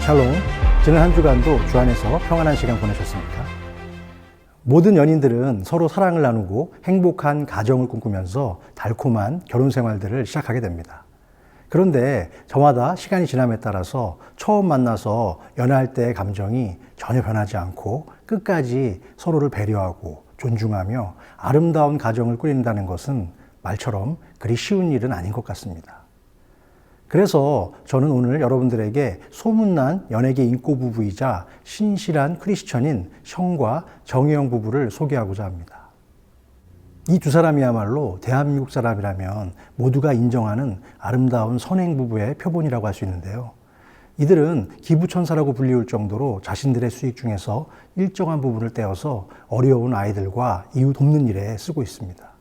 샬롬, 지난 한 주간도 주 안에서 평안한 시간 보내셨습니까? 모든 연인들은 서로 사랑을 나누고 행복한 가정을 꿈꾸면서 달콤한 결혼 생활들을 시작하게 됩니다. 그런데 저마다 시간이 지남에 따라서 처음 만나서 연애할 때의 감정이 전혀 변하지 않고 끝까지 서로를 배려하고 존중하며 아름다운 가정을 꾸린다는 것은 말처럼 그리 쉬운 일은 아닌 것 같습니다. 그래서 저는 오늘 여러분들에게 소문난 연예계 인고 부부이자 신실한 크리스천인 션과 정혜영 부부를 소개하고자 합니다. 이 두 사람이야말로 대한민국 사람이라면 모두가 인정하는 아름다운 선행 부부의 표본이라고 할 수 있는데요. 이들은 기부천사라고 불리울 정도로 자신들의 수익 중에서 일정한 부분을 떼어서 어려운 아이들과 이웃 돕는 일에 쓰고 있습니다.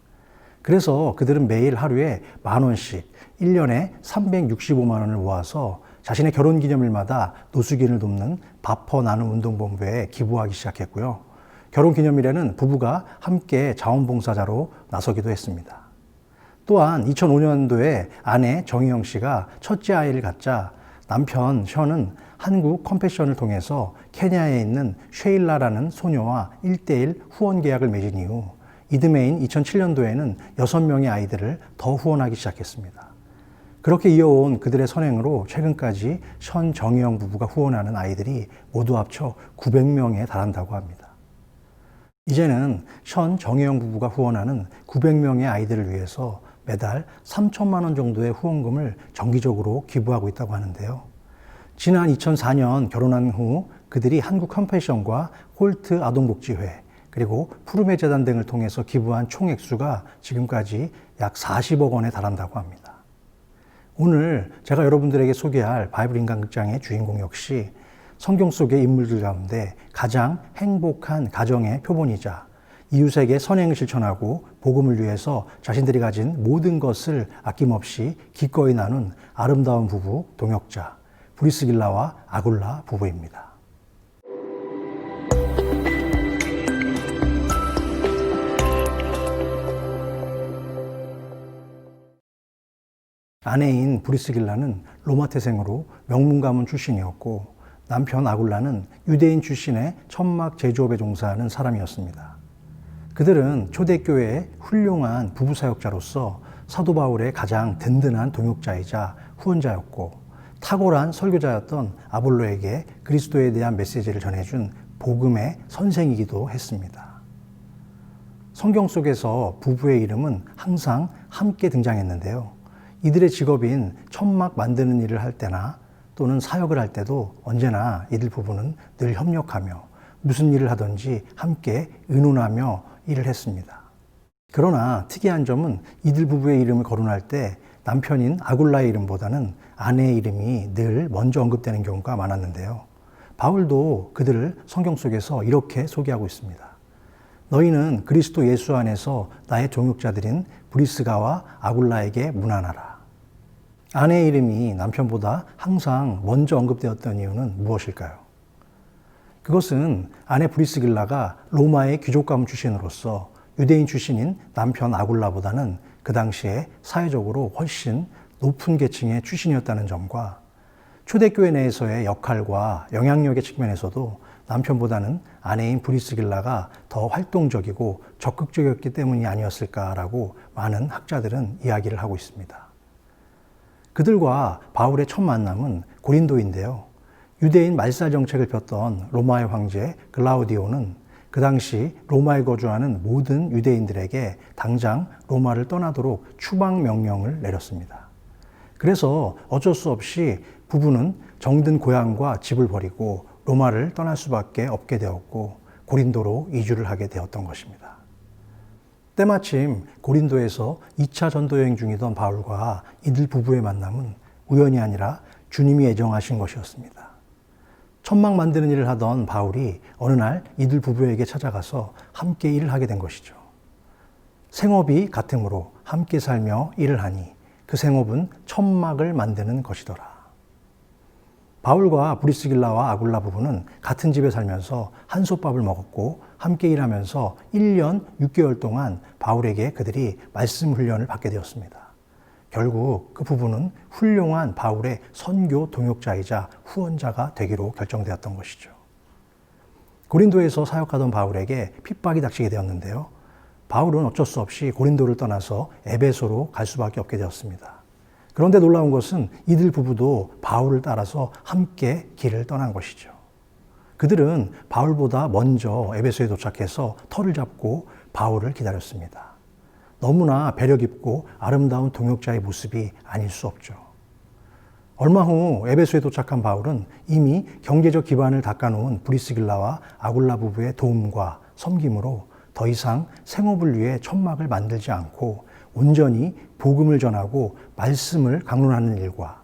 그래서 그들은 매일 하루에 10,000원씩 1년에 365만 원을 모아서 자신의 결혼기념일마다 노숙인을 돕는 바퍼 나눔 운동본부에 기부하기 시작했고요. 결혼기념일에는 부부가 함께 자원봉사자로 나서기도 했습니다. 또한 2005년도에 아내 정희영 씨가 첫째 아이를 갖자 남편 션은 한국 컴패션을 통해서 케냐에 있는 쉐일라라는 소녀와 1:1 후원 계약을 맺은 이후 이듬해인 2007년도에는 6명의 아이들을 더 후원하기 시작했습니다. 그렇게 이어온 그들의 선행으로 최근까지 션 정혜영 부부가 후원하는 아이들이 모두 합쳐 900명에 달한다고 합니다. 이제는 션 정혜영 부부가 후원하는 900명의 아이들을 위해서 매달 3천만 원 정도의 후원금을 정기적으로 기부하고 있다고 하는데요. 지난 2004년 결혼한 후 그들이 한국 컴패션과 홀트 아동복지회 그리고 푸르메 재단 등을 통해서 기부한 총 액수가 지금까지 약 40억 원에 달한다고 합니다. 오늘 제가 여러분들에게 소개할 바이블 인간극장의 주인공 역시 성경 속의 인물들 가운데 가장 행복한 가정의 표본이자 이웃에게 선행을 실천하고 복음을 위해서 자신들이 가진 모든 것을 아낌없이 기꺼이 나눈 아름다운 부부 동역자 브리스길라와 아굴라 부부입니다. 아내인 브리스길라는 로마 태생으로 명문 가문 출신이었고 남편 아굴라는 유대인 출신의 천막 제조업에 종사하는 사람이었습니다. 그들은 초대교회의 훌륭한 부부 사역자로서 사도 바울의 가장 든든한 동역자이자 후원자였고 탁월한 설교자였던 아볼로에게 그리스도에 대한 메시지를 전해준 복음의 선생이기도 했습니다. 성경 속에서 부부의 이름은 항상 함께 등장했는데요. 이들의 직업인 천막 만드는 일을 할 때나 또는 사역을 할 때도 언제나 이들 부부는 늘 협력하며 무슨 일을 하든지 함께 의논하며 일을 했습니다. 그러나 특이한 점은 이들 부부의 이름을 거론할 때 남편인 아굴라의 이름보다는 아내의 이름이 늘 먼저 언급되는 경우가 많았는데요. 바울도 그들을 성경 속에서 이렇게 소개하고 있습니다. 너희는 그리스도 예수 안에서 나의 동역자들인 브리스가와 아굴라에게 문안하라. 아내의 이름이 남편보다 항상 먼저 언급되었던 이유는 무엇일까요? 그것은 아내 브리스길라가 로마의 귀족 가문 출신으로서 유대인 출신인 남편 아굴라보다는 그 당시에 사회적으로 훨씬 높은 계층의 출신이었다는 점과 초대교회 내에서의 역할과 영향력의 측면에서도 남편보다는 아내인 브리스길라가 더 활동적이고 적극적이었기 때문이 아니었을까라고 많은 학자들은 이야기를 하고 있습니다. 그들과 바울의 첫 만남은 고린도인데요. 유대인 말살 정책을 폈던 로마의 황제 글라우디오는 그 당시 로마에 거주하는 모든 유대인들에게 당장 로마를 떠나도록 추방 명령을 내렸습니다. 그래서 어쩔 수 없이 부부는 정든 고향과 집을 버리고 로마를 떠날 수밖에 없게 되었고 고린도로 이주를 하게 되었던 것입니다. 때마침 고린도에서 2차 전도 여행 중이던 바울과 이들 부부의 만남은 우연이 아니라 주님이 예정하신 것이었습니다. 천막 만드는 일을 하던 바울이 어느 날 이들 부부에게 찾아가서 함께 일을 하게 된 것이죠. 생업이 같으므로 함께 살며 일을 하니 그 생업은 천막을 만드는 것이더라. 바울과 브리스길라와 아굴라 부부는 같은 집에 살면서 한솥밥을 먹었고 함께 일하면서 1년 6개월 동안 바울에게 그들이 말씀 훈련을 받게 되었습니다. 결국 그 부부는 훌륭한 바울의 선교 동역자이자 후원자가 되기로 결정되었던 것이죠. 고린도에서 사역하던 바울에게 핍박이 닥치게 되었는데요. 바울은 어쩔 수 없이 고린도를 떠나서 에베소로 갈 수밖에 없게 되었습니다. 그런데 놀라운 것은 이들 부부도 바울을 따라서 함께 길을 떠난 것이죠. 그들은 바울보다 먼저 에베소에 도착해서 터를 잡고 바울을 기다렸습니다. 너무나 배려 깊고 아름다운 동역자의 모습이 아닐 수 없죠. 얼마 후 에베소에 도착한 바울은 이미 경제적 기반을 닦아놓은 브리스길라와 아굴라 부부의 도움과 섬김으로 더 이상 생업을 위해 천막을 만들지 않고 온전히 복음을 전하고 말씀을 강론하는 일과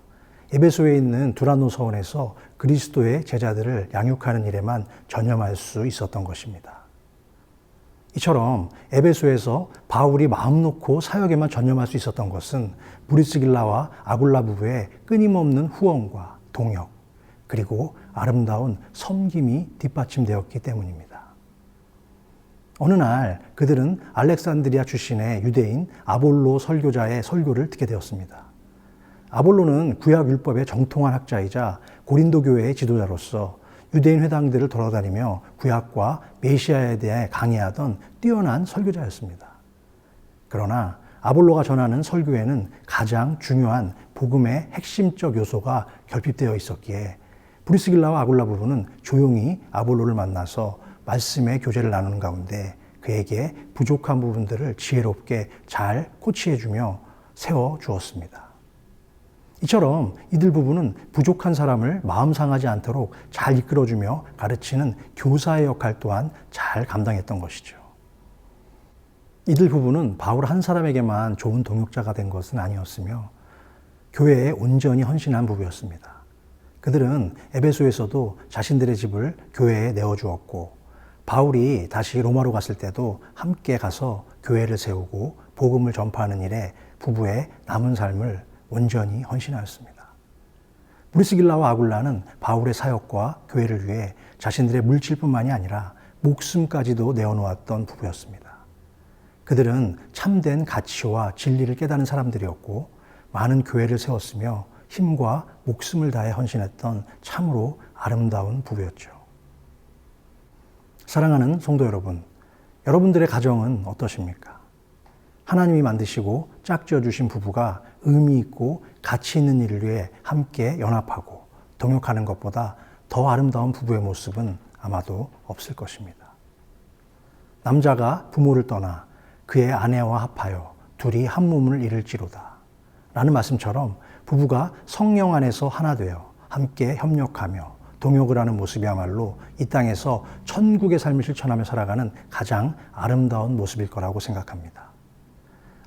에베소에 있는 두란노 서원에서 그리스도의 제자들을 양육하는 일에만 전념할 수 있었던 것입니다. 이처럼 에베소에서 바울이 마음 놓고 사역에만 전념할 수 있었던 것은 브리스길라와 아굴라 부부의 끊임없는 후원과 동역, 그리고 아름다운 섬김이 뒷받침되었기 때문입니다. 어느 날 그들은 알렉산드리아 출신의 유대인 아볼로 설교자의 설교를 듣게 되었습니다. 아볼로는 구약 율법의 정통한 학자이자 고린도 교회의 지도자로서 유대인 회당들을 돌아다니며 구약과 메시아에 대해 강의하던 뛰어난 설교자였습니다. 그러나 아볼로가 전하는 설교에는 가장 중요한 복음의 핵심적 요소가 결핍되어 있었기에 브리스길라와 아굴라 부부는 조용히 아볼로를 만나서 말씀의 교제를 나누는 가운데 그에게 부족한 부분들을 지혜롭게 잘 코치해주며 세워주었습니다. 이처럼 이들 부부는 부족한 사람을 마음 상하지 않도록 잘 이끌어주며 가르치는 교사의 역할 또한 잘 감당했던 것이죠. 이들 부부는 바울 한 사람에게만 좋은 동역자가 된 것은 아니었으며 교회에 온전히 헌신한 부부였습니다. 그들은 에베소에서도 자신들의 집을 교회에 내어주었고 바울이 다시 로마로 갔을 때도 함께 가서 교회를 세우고 복음을 전파하는 일에 부부의 남은 삶을 온전히 헌신하였습니다. 브리스길라와 아굴라는 바울의 사역과 교회를 위해 자신들의 물질뿐만이 아니라 목숨까지도 내어놓았던 부부였습니다. 그들은 참된 가치와 진리를 깨닫는 사람들이었고 많은 교회를 세웠으며 힘과 목숨을 다해 헌신했던 참으로 아름다운 부부였죠. 사랑하는 성도 여러분, 여러분들의 가정은 어떠십니까? 하나님이 만드시고 짝지어 주신 부부가 의미 있고 가치 있는 일을 위해 함께 연합하고 동역하는 것보다 더 아름다운 부부의 모습은 아마도 없을 것입니다. 남자가 부모를 떠나 그의 아내와 합하여 둘이 한 몸을 이룰지로다 라는 말씀처럼 부부가 성령 안에서 하나 되어 함께 협력하며 동역을 하는 모습이야말로 이 땅에서 천국의 삶을 실천하며 살아가는 가장 아름다운 모습일 거라고 생각합니다.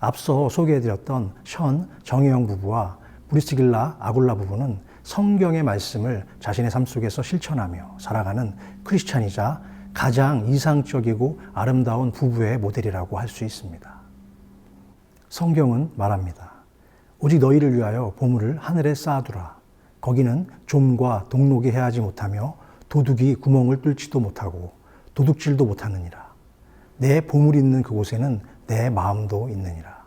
앞서 소개해드렸던 션, 정혜영 부부와 브리스길라, 아굴라 부부는 성경의 말씀을 자신의 삶 속에서 실천하며 살아가는 크리스찬이자 가장 이상적이고 아름다운 부부의 모델이라고 할 수 있습니다. 성경은 말합니다. 오직 너희를 위하여 보물을 하늘에 쌓아두라. 거기는 좀과 동록이 해하지 못하며 도둑이 구멍을 뚫지도 못하고 도둑질도 못하느니라. 내 보물이 있는 그곳에는 내 마음도 있느니라.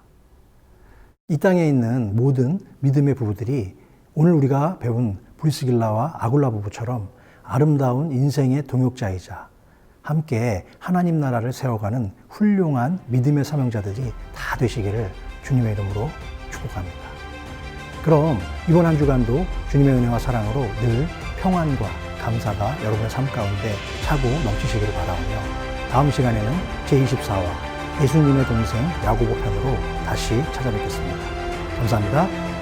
이 땅에 있는 모든 믿음의 부부들이 오늘 우리가 배운 브리스길라와 아굴라 부부처럼 아름다운 인생의 동역자이자 함께 하나님 나라를 세워가는 훌륭한 믿음의 사명자들이 다 되시기를 주님의 이름으로 축복합니다. 그럼 이번 한 주간도 주님의 은혜와 사랑으로 늘 평안과 감사가 여러분의 삶 가운데 차고 넘치시기를 바라오며 다음 시간에는 제24화 예수님의 동생 야고보 편으로 다시 찾아뵙겠습니다. 감사합니다.